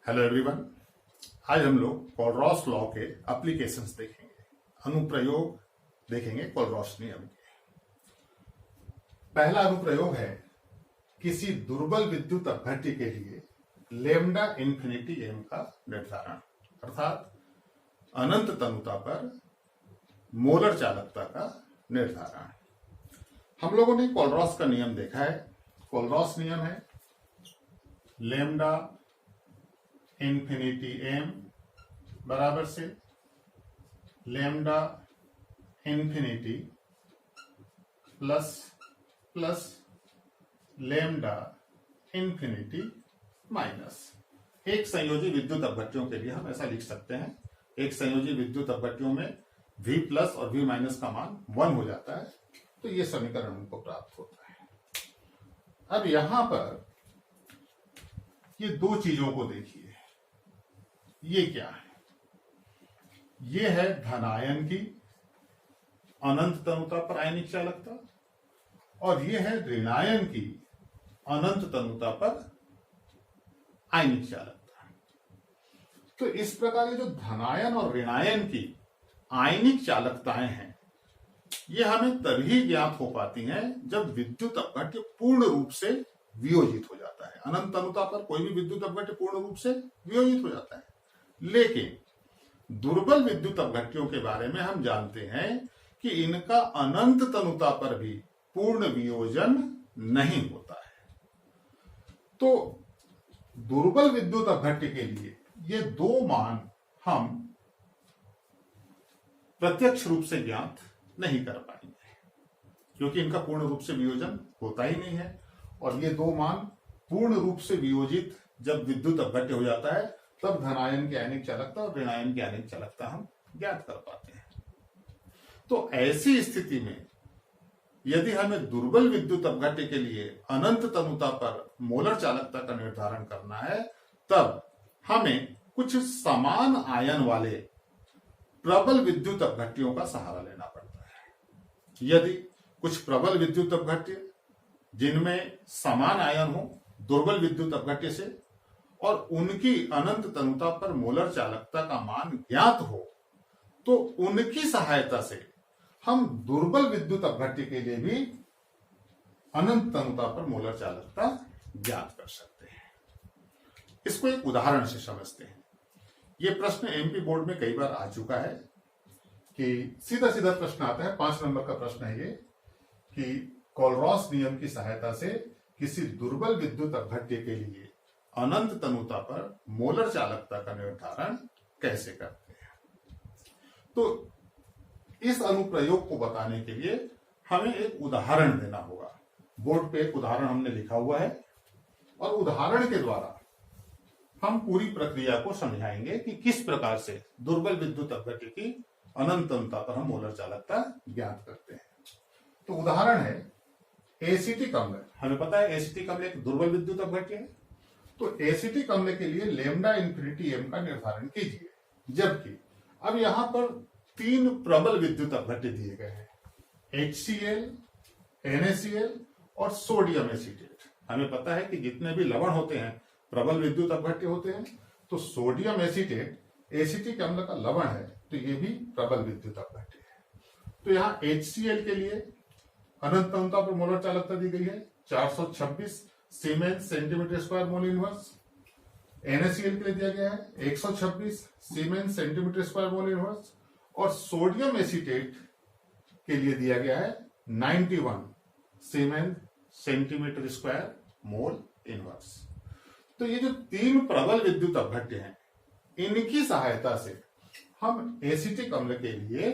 Hello everyone. आज हम लोग कोलरॉस लॉ के एप्लीकेशंस देखेंगे, अनुप्रयोग देखेंगे कोलरॉस नियम के। पहला अनुप्रयोग है किसी दुर्बल विद्युत अपघट्य के लिए लेमडा इंफिनिटी एम का निर्धारण, अर्थात अनंत तनुता पर मोलर चालकता का निर्धारण। हम लोगों ने कोलरॉस का नियम देखा है। कोलरॉस नियम है लेमडा इंफिनिटी एम बराबर से lambda infinity plus plus lambda infinity minus. एक संयोजी विद्युत अपघट्यों के लिए हम ऐसा लिख सकते हैं। एक संयोजी विद्युत अपघट्यों में V प्लस और V माइनस का मान 1 हो जाता है, तो ये समीकरण हमको प्राप्त होता है। अब यहां पर ये दो चीजों को देखिए। ये क्या है? ये है धनायन की अनंत तनुता पर आयनिक चालकता और ये है ऋणायन की अनंत तनुता पर आयनिक चालकता। तो इस प्रकार ये जो धनायन और ऋणायन की आयनिक चालकताएं हैं, ये हमें तभी ज्ञात हो पाती हैं जब विद्युत अपघट्य पूर्ण रूप से वियोजित हो जाता है। अनंत तनुता पर कोई भी विद्युत अपघट्य पूर्ण रूप से वियोजित हो जाता है, लेकिन दुर्बल विद्युत अपघट्यों के बारे में हम जानते हैं कि इनका अनंत तनुता पर भी पूर्ण वियोजन नहीं होता है। तो दुर्बल विद्युत अपघट्य के लिए ये दो मान हम प्रत्यक्ष रूप से ज्ञात नहीं कर पाएंगे, क्योंकि इनका पूर्ण रूप से वियोजन होता ही नहीं है। और ये दो मान पूर्ण रूप से वियोजित जब विद्युत अपघट्य हो जाता है, तब धनायन की आयनिक चालकता और ऋणायन की आयनिक चालकता हम ज्ञात कर पाते हैं। तो ऐसी स्थिति में यदि हमें दुर्बल विद्युत अपघट्य के लिए अनंत तनुता पर मोलर चालकता का निर्धारण करना है, तब हमें कुछ समान आयन वाले प्रबल विद्युत अपघट्यों का सहारा लेना पड़ता है। यदि कुछ प्रबल विद्युत अपघट्य जिनमें समान आयन हो दुर्बल विद्युत अपघट्य से और उनकी अनंत तनुता पर मोलर चालकता का मान ज्ञात हो, तो उनकी सहायता से हम दुर्बल विद्युत अपघट्य के लिए भी अनंत तनुता पर मोलर चालकता ज्ञात कर सकते हैं। इसको एक उदाहरण से समझते हैं। यह प्रश्न एमपी बोर्ड में कई बार आ चुका है कि सीधा सीधा प्रश्न आता है। 5 नंबर का प्रश्न है ये कि कोलरॉस नियम की सहायता से किसी दुर्बल विद्युत अपघट्य के लिए अनंत तनुता पर मोलर चालकता का निर्धारण कैसे करते हैं। तो इस अनुप्रयोग को बताने के लिए हमें एक उदाहरण देना होगा। बोर्ड पे एक उदाहरण हमने लिखा हुआ है और उदाहरण के द्वारा हम पूरी प्रक्रिया को समझाएंगे कि किस प्रकार से दुर्बल विद्युत अपघट्य की अनंत तनुता पर हम मोलर चालकता ज्ञात करते हैं। तो उदाहरण है एसिटिक अम्ल। हमें पता है एसिटिक अम्ल एक दुर्बल विद्युत अपघट्य है। तो एसिटिक अम्ल के लिए लेमडा इंफिनिटी एम का निर्धारण कीजिए, जबकि अब यहां पर 3 प्रबल विद्युत अपघट्य दिए गए हैं, HCl, NaCl और सोडियम एसीटेट। हमें पता है कि जितने भी लवण होते हैं प्रबल विद्युत अपघट्य होते हैं। तो सोडियम एसीटेट एसिटिक अम्ल का लवण है, तो ये भी प्रबल विद्युत अपघट्य है। तो यहां HCl के लिए अनंत तनुता पर मोलर चालकता दी गई है 426 siemens centimetre square mole inverse. NaCl के लिए दिया गया है 126 siemens centimetre square mole inverse और सोडियम एसीटेट के लिए दिया गया है 91 siemens centimetre square mole inverse. तो ये जो 3 प्रबल विद्युत अपघट्य हैं, इनकी सहायता से हम एसिटिक अम्ल के लिए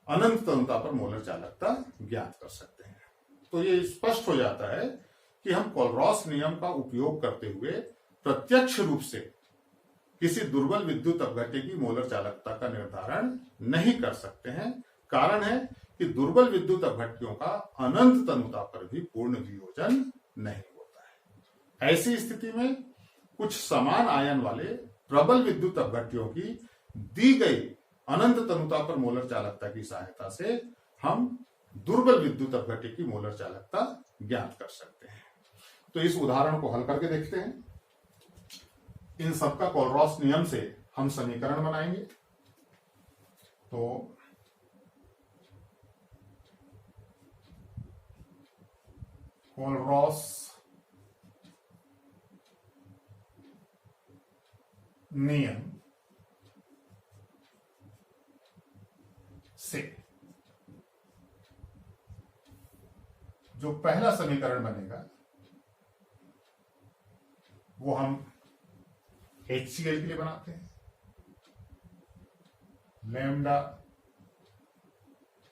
अनंत तनुता पर मोलर चालकता ज्ञात कर सकते हैं। तो ये स्पष्ट हो जाता है कि हम कोलरॉस नियम का उपयोग करते हुए प्रत्यक्ष रूप से किसी दुर्बल विद्युत अपघट्य की मोलर चालकता का निर्धारण नहीं कर सकते हैं। कारण है कि दुर्बल विद्युत अपघट्यों का अनंत तनुता पर भी पूर्ण वियोजन नहीं होता है। ऐसी स्थिति में कुछ समान आयन वाले प्रबल विद्युत अपघट्यों की दी गई अनंत तनुता पर मोलर चालकता की सहायता से हम दुर्बल विद्युत अपघट्य की मोलर चालकता ज्ञात कर सकते हैं। तो इस उदाहरण को हल करके देखते हैं। इन सबका कोलरॉस नियम से हम समीकरण बनाएंगे। तो कोलरॉस नियम से जो पहला समीकरण बनेगा वो हम HCl के लिए बनाते हैं। लैम्डा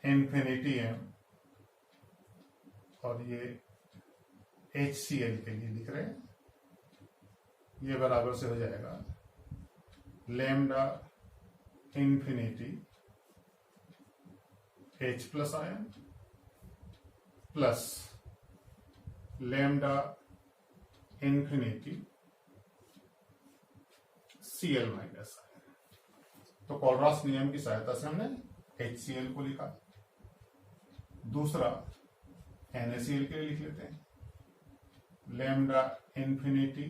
इन्फिनिटी m और ये HCl के लिए लिख रहे हैं, ये बराबर से हो जाएगा lambda infinity H plus ion plus lambda infinity Cl minus ion. तो कोलरॉस नियम की सहायता से हमने HCl को लिखा। दूसरा NaCl के लिए लिख लेते हैं, लैम्डा इन्फिनिटी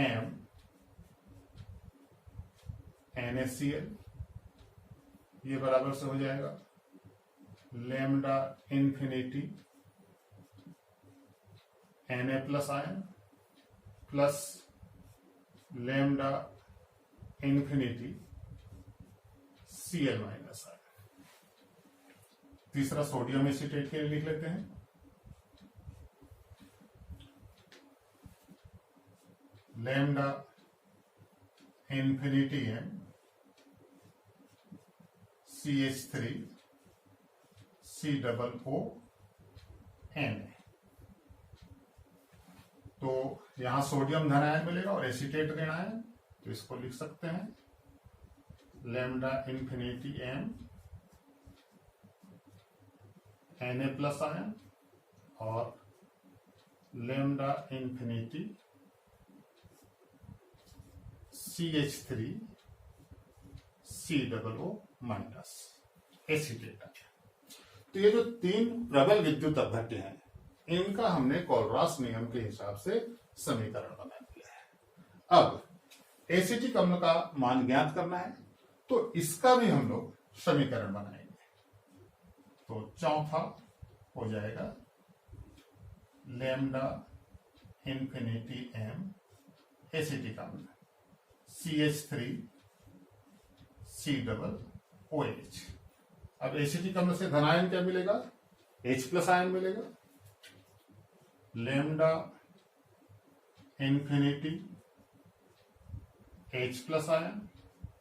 m NaCl, ये बराबर से हो जाएगा lambda infinity Na plus ion plus lambda infinity Cl minus ion. तीसरा सोडियम एसीटेट के लिए लिख लेते हैं, lambda infinity m CH3 COO Na। तो यहां सोडियम धन आयन मिलेगा और एसीटेट ऋण आयन, तो इसको लिख सकते हैं lambda infinity m Na plus ion और lambda infinity CH3 COO minus acetate ion. तो ये जो तीन प्रबल विद्युत अपघट्य हैं, इनका हमने कोलरॉस नियम के हिसाब से समीकरण बना दिया है। अब एसिटिक अम्ल का मान ज्ञात करना है, तो इसका भी हम लोग समीकरण बनाएंगे। तो चौथा हो जाएगा लैम्डा इन्फिनिटी m एसिटिक अम्ल CH3 COOH। अब एसिटिक अम्ल से धन आयन क्या मिलेगा, H प्लस आयन मिलेगा, lambda infinity H plus ion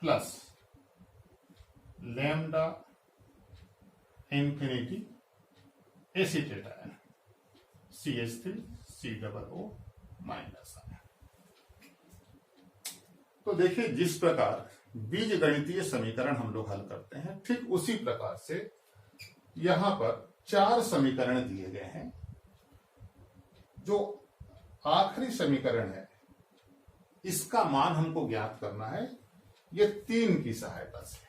plus lambda infinity acetate ion CH3 COO minus ion. तो देखिए, जिस प्रकार बीज गणितीय समीकरण हम लोग हल करते हैं, ठीक उसी प्रकार से यहां पर 4 समीकरण दिए गए हैं। जो आखिरी समीकरण है, इसका मान हमको ज्ञात करना है, ये 3 की सहायता से।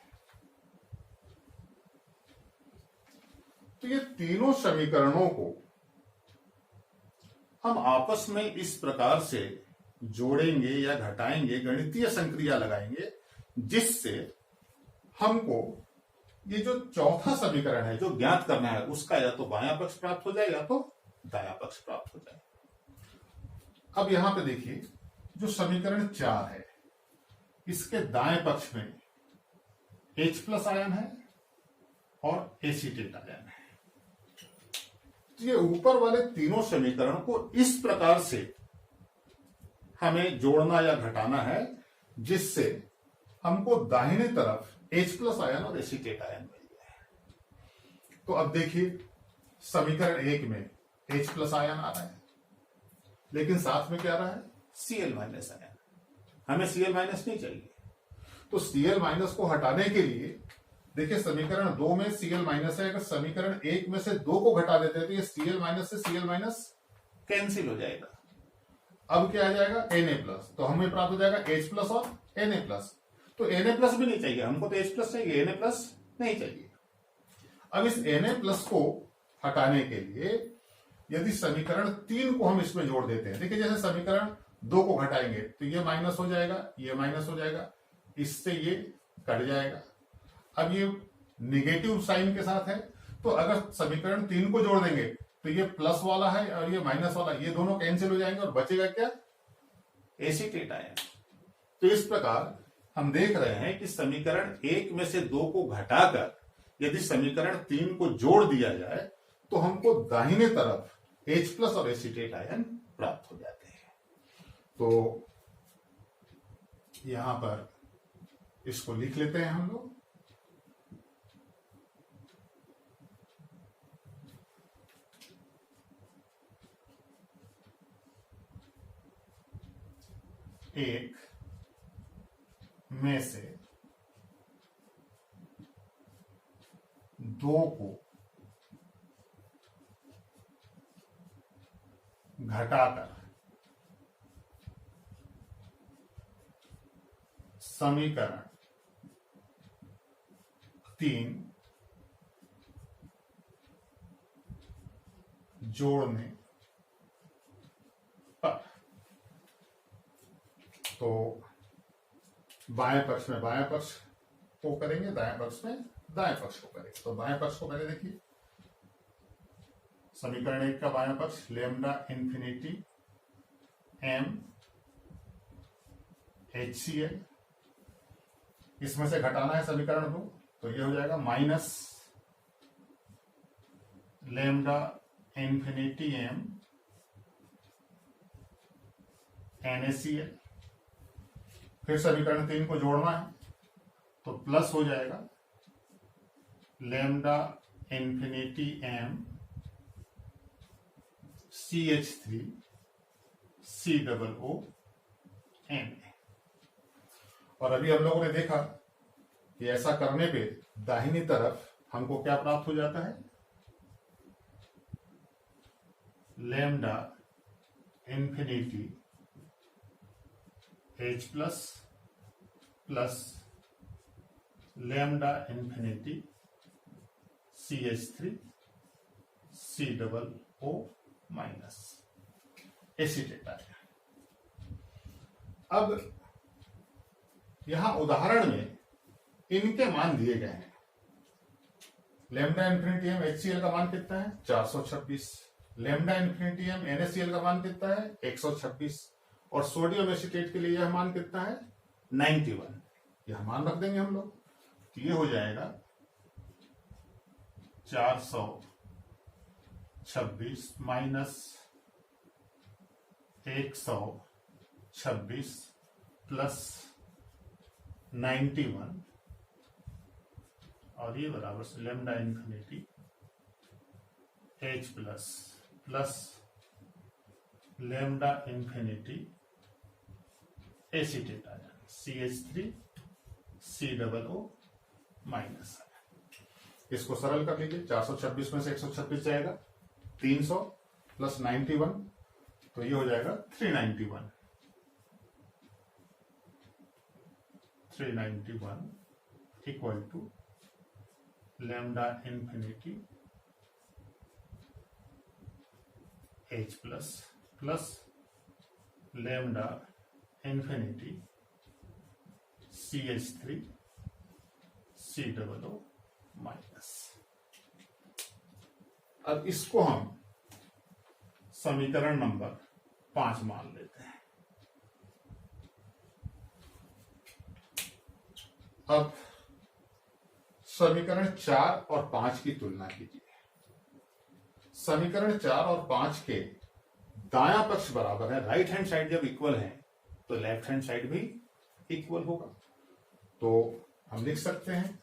तो ये तीनों समीकरणों को हम आपस में इस प्रकार से जोड़ेंगे या घटाएंगे, गणितीय संक्रिया लगाएंगे, जिससे हमको ये जो चौथा समीकरण है जो ज्ञात करना है, उसका या तो बायां पक्ष प्राप्त हो जाए या तो दायां पक्ष प्राप्त हो जाए। अब यहां पे देखिए, जो समीकरण 4 है, इसके दाएं पक्ष में H प्लस आयन है और एसीटेट आयन है। तो ये ऊपर वाले तीनों समीकरण को इस प्रकार से हमें जोड़ना या घटाना है, जिससे हमको दाहिने तरफ H प्लस आयन और एसीटेट आयन मिल जाए। तो अब देखिए, समीकरण 1 में H प्लस आयन आ रहा है, लेकिन साथ में क्या आ रहा है, Cl माइनस आयन। हमें Cl माइनस नहीं चाहिए, तो Cl माइनस को हटाने के लिए देखिए, समीकरण 2 में Cl माइनस है, अगर समीकरण 1 में से 2 को घटा देते हैं तो ये Cl माइनस से Cl माइनस कैंसिल हो जाएगा। अब क्या आ जाएगा, Na प्लस। तो हमें प्राप्त हो जाएगा H प्लस और Na प्लस। तो Na प्लस भी नहीं चाहिए हमको, तो H प्लस चाहिए, Na प्लस नहीं चाहिए। अब इस Na प्लस को हटाने के लिए यदि समीकरण 3 को हम इसमें जोड़ देते हैं, देखिए जैसे समीकरण दो को घटाएंगे तो ये माइनस हो जाएगा, ये माइनस हो जाएगा, इससे ये कट जाएगा। अब ये निगेटिव साइन के साथ है, तो अगर समीकरण 3 को जोड़ देंगे तो ये प्लस वाला है और ये माइनस वाला, ये दोनों कैंसिल हो जाएंगे और बचेगा क्या, एसीटेट आयन। तो इस प्रकार हम देख रहे हैं कि समीकरण 1 में से 2 को घटाकर यदि समीकरण 3 को जोड़ दिया जाए तो हमको दाहिने तरफ H+ और एसीटेट आयन प्राप्त हो जाते हैं। तो यहां पर इसको लिख लेते हैं हम लोग। एक में से 2 को घटाकर समीकरण 3 जोड़ने पर, तो बाएं पक्ष में बाएं पक्ष को करेंगे, दाएं पक्ष में दाएं पक्ष को करेंगे। तो बाएं पक्ष को पहले देखिए, समीकरण 1 का बायां पक्ष लैम्डा इंफिनिटी m HCl, इसमें से घटाना है समीकरण 2, तो ये हो जाएगा minus lambda infinity m NaCl। फिर समीकरण 3 को जोड़ना है तो प्लस हो जाएगा lambda infinity m CH3 COO Na। और अभी हम लोगों ने देखा कि ऐसा करने पे दाहिनी तरफ हमको क्या प्राप्त हो जाता है, lambda infinity H+ plus lambda infinity CH3 COO minus acetate आ गया। अब यहां उदाहरण में इनके मान दिए गए हैं। लैम्डा इंफिनिटी m HCl का मान कितना है, 426। लैम्डा इंफिनिटी m NaCl का मान कितना है, 126। और सोडियम एसीटेट के लिए यह मान कितना है, 91। यह मान रख देंगे हम लोग, तो ये हो जाएगा 426 माइनस 126 प्लस 91 और ये बराबर से lambda infinity H+ plus lambda infinity acetate आ जाए CH3 COO माइनस। इसको सरल कर लीजिए, 426 में से 126 जाएगा, 300 प्लस 91, तो ये हो जाएगा 391 equal to lambda infinity H+ plus lambda infinity CH3 COO minus. अब इसको हम समीकरण नंबर 5 मान लेते हैं। अब समीकरण 4 और 5 की तुलना कीजिए। समीकरण 4 और 5 के दायां पक्ष बराबर है, राइट हैंड साइड जब इक्वल है तो लेफ्ट हैंड साइड भी इक्वल होगा। तो हम लिख सकते हैं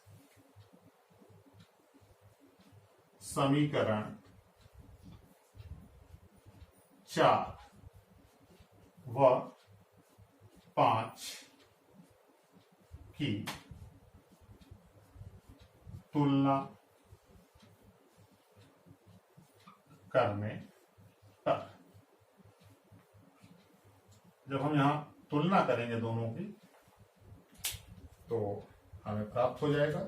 समीकरण 4 व 5 की तुलना करने पर, जब हम यहां तुलना करेंगे दोनों की तो हमें प्राप्त हो जाएगा,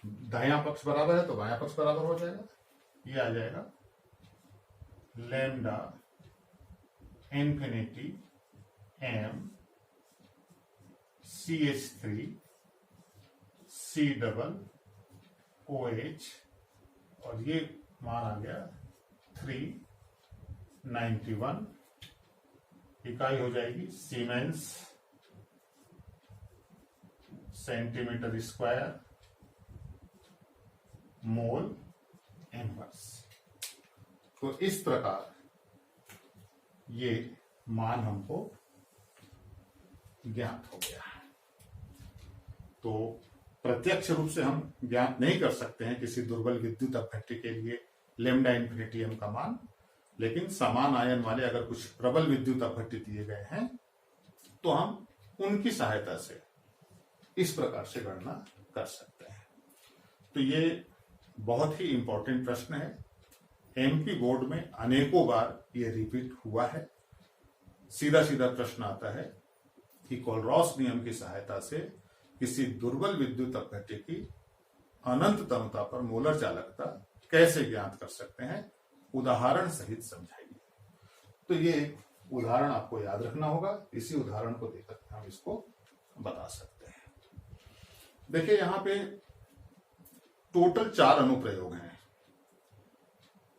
दायां पक्ष बराबर है तो बायां पक्ष बराबर हो जाएगा। ये आ जाएगा lambda infinity M CH3 C double OH और ये मान आ गया 391, इकाई हो जाएगी siemens centimetre square mole inverse. तो इस प्रकार ये मान हमको ज्ञात हो गया। तो प्रत्यक्ष रूप से हम ज्ञात नहीं कर सकते हैं किसी दुर्बल विद्युत अपघट्य के लिए लैम्डा इंफिनिटी m का मान, लेकिन समान आयन वाले अगर कुछ प्रबल विद्युत अपघट्य दिए गए हैं तो हम उनकी सहायता से इस प्रकार से गणना कर सकते हैं। तो ये बहुत ही इंपॉर्टेंट प्रश्न है, एमपी बोर्ड में अनेकों बार ये रिपीट हुआ है। सीधा सीधा प्रश्न आता है कि कोलरॉस नियम की सहायता से किसी दुर्बल विद्युत अपघट्य की अनंत तमता पर मोलर चालकता कैसे ज्ञात कर सकते हैं, उदाहरण सहित समझाइए। तो ये उदाहरण आपको याद रखना होगा, इसी उदाहरण को देखकर हम इसको बता सकते हैं। देखिए यहां पे टोटल 4 अनुप्रयोग हैं।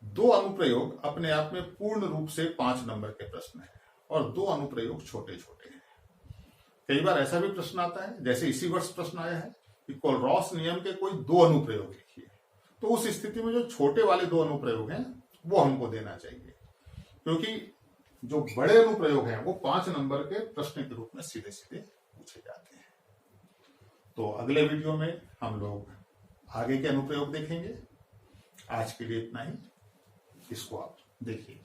2 अनुप्रयोग अपने आप में पूर्ण रूप से 5 नंबर के प्रश्न हैं और 2 अनुप्रयोग छोटे छोटे हैं। कई बार ऐसा भी प्रश्न आता है, जैसे इसी वर्ष प्रश्न आया है कि कोलरॉस नियम के कोई 2 अनुप्रयोग लिखिए, तो उस स्थिति में जो छोटे वाले 2 अनुप्रयोग हैं वो हमको देना चाहिए, क्योंकि जो बड़े अनुप्रयोग हैं वो 5 नंबर के प्रश्न के रूप में सीधे सीधे पूछे जाते हैं। तो अगले वीडियो में हम लोग आगे के अनुप्रयोग देखेंगे। आज के लिए इतना ही, इसको आप देखिए।